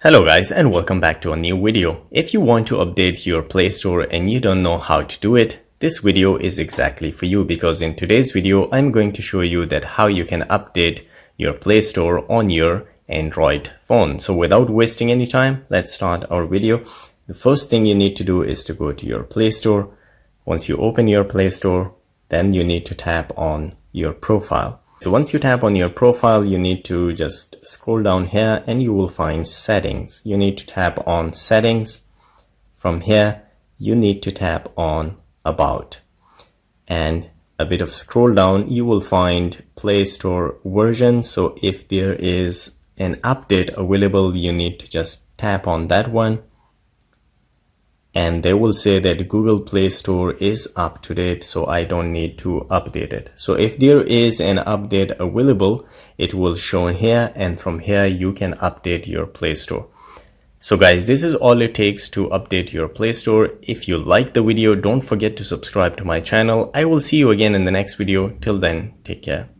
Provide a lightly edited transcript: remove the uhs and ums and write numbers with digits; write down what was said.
Hello guys and welcome back to a new video. If you want to update your Play Store and you don't know how to do it, this video is exactly for you because in today's video I'm going to show you that how you can update your Play Store on your Android phone. So without wasting any time, let's start our video. The first thing you need to do is to go to your Play Store. Once you open your Play Store, then you need to tap on your profile. So once you tap on your profile, you need to just scroll down here and you will find settings. You need to tap on settings. From here, you need to tap on about. And a bit of scroll down, you will find Play Store version. So if there is an update available, you need to just tap on that one. And they will say that Google Play Store is up to date, so I don't need to update it. So if there is an update available, it will show here, and from here you can update your Play Store. So guys, this is all it takes to update your Play Store. If you like the video, don't forget to subscribe to my channel. I will see you again in the next video. Till then, take care.